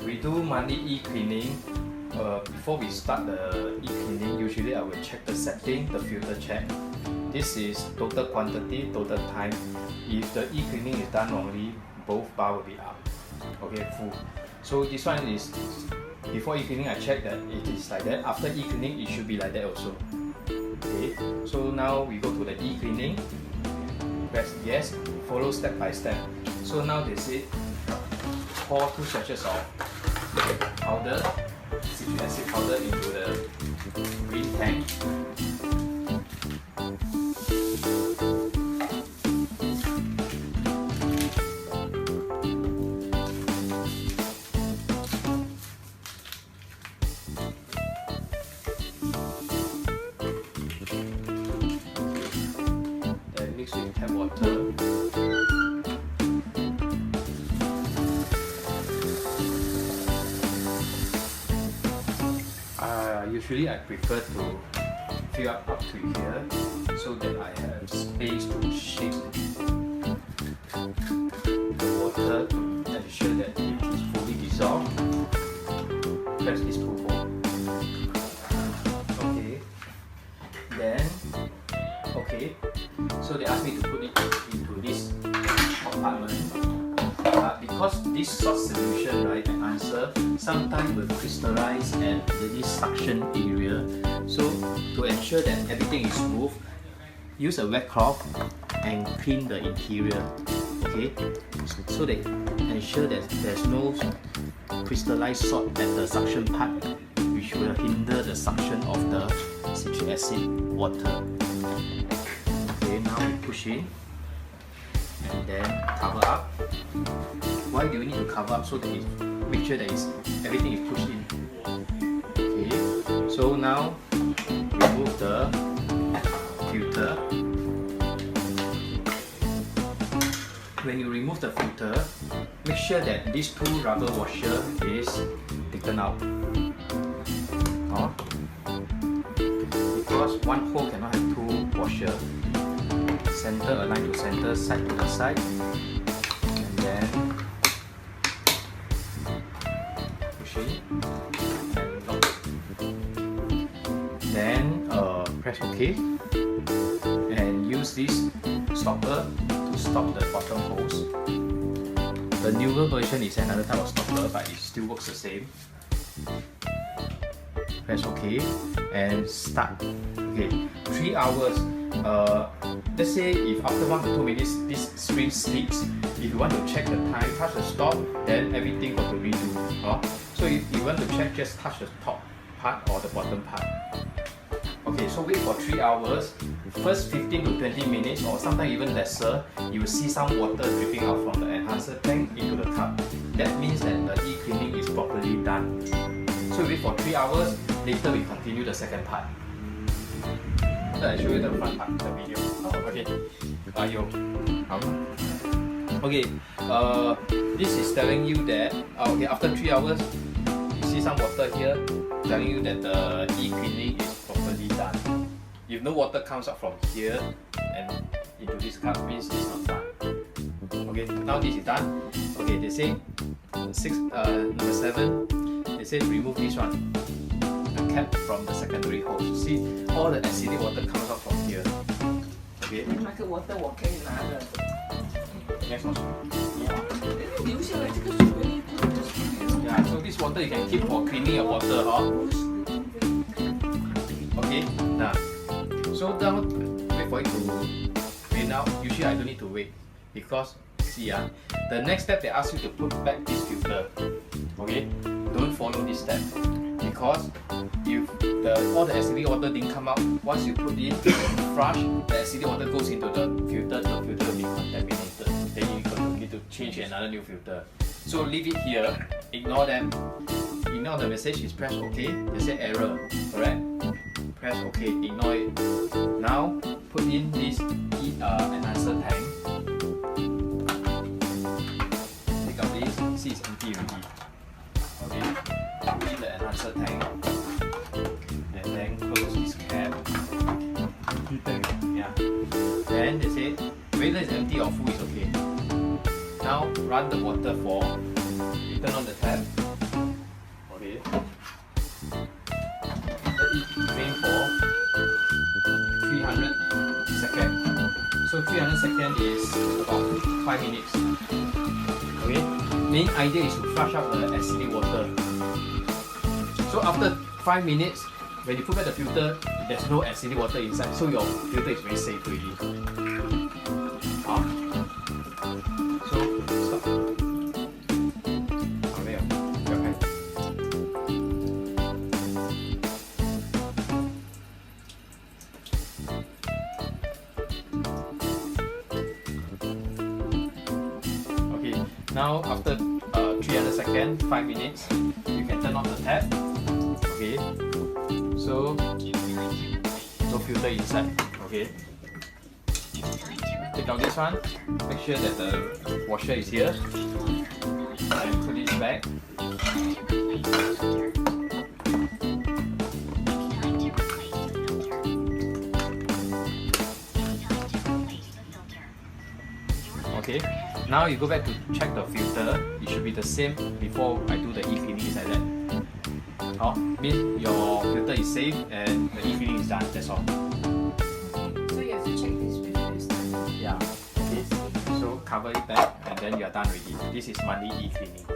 we do monthly e-cleaning. Before we start the e-cleaning, usually I will check the setting, the filter check. This is total quantity, total time. If the e-cleaning is done wrongly, both bar will be up. Okay, full. So this one is before e-cleaning I check that it is like that. After e-cleaning it should be like that also. Okay, so now we go to the e-cleaning. Press yes, follow step by step. So now they say pour 2 sachets of powder, citric acid powder into the green tank. Then mix with tap water. Usually I prefer to fill up to here so that I have space to shift the water to ensure that it is fully dissolved. Press this pull hole. Okay. Then, okay. So they asked me to put it into this compartment. Because this salt solution, right, an answer, sometimes will crystallize at this suction area. So to ensure that everything is smooth, use a wet cloth and clean the interior. Okay, so they ensure that there's no crystallized salt at the suction part, which will hinder the suction of the citric acid water. Okay, now we push in and then cover up. Why do you need to cover up? So that it make sure that everything is pushed in. Okay, so now remove the filter. When you remove the filter, make sure that these 2 rubber washer is taken out. Because one hole cannot have 2 washer. Center align to center, side to the side, and then push in and lock. Then press OK and use this stopper to stop the bottom holes. The newer version is another type of stopper, but it still works the same. Press OK and start. Okay, 3 hours. Let's say if after 1 to 2 minutes this screen sleeps, if you want to check the time, touch the stop, then everything got to redo. So if you want to check, just touch the top part or the bottom part. Okay, so wait for 3 hours. First 15 to 20 minutes or sometimes even lesser, you will see some water dripping out from the enhancer tank into the tub. That means that the e-cleaning is properly done. So wait for 3 hours, later we continue the second part. I show you the front part of the video. Okay. Okay. This is telling you that okay, after 3 hours, you see some water here, telling you that the e-cleaning is properly done. If no water comes out from here and into this cup, means it's not done. Okay. Now this is done. Okay. They say number 7. They say remove this one. Cap from the secondary hose. You see, all the acidic water comes out from here. Okay. 那个 water 我可以拿的。 Next one. 留下来这个水。Yeah, so this water you can keep for cleaning your water, Okay. Now, so now wait for it to rain out. Usually I don't need to wait because see the next step they ask you to put back this filter. Okay. Don't follow this step. Because if all the acidic water didn't come out, once you put in flush, the acidic water goes into the filter will be contaminated. Then you need to change another new filter. So leave it here, ignore them. Ignore the message is press OK. They say error, correct? Press OK, ignore it. Now put in this enhancer tank. Take out this, see it's empty already. Okay. Put in the enhancer tank and then close this cap. Yeah. Then they say whether it's empty or full is okay. Now run the water for you turn on the tap. Okay. Let it remain for 300 seconds. So 300 seconds is about 5 minutes. Okay. Main idea is to flush out the acidic water. So after 5 minutes, when you put back the filter, there's no acidic water inside, so your filter is very safe already. So stop. Okay, now after 300 seconds, 5 minutes, you can turn on the tap. Okay, so no filter inside. Okay, take out this one, make sure that the washer is here, and put it back. Okay, now you go back to check the filter. It should be the same before I do the e-cleaning, is like that. Mean your filter is safe and the e-cleaning is done, that's all. So you have to check this before you start. Yeah, okay. So cover it back and then you are done already. This is monthly e-cleaning.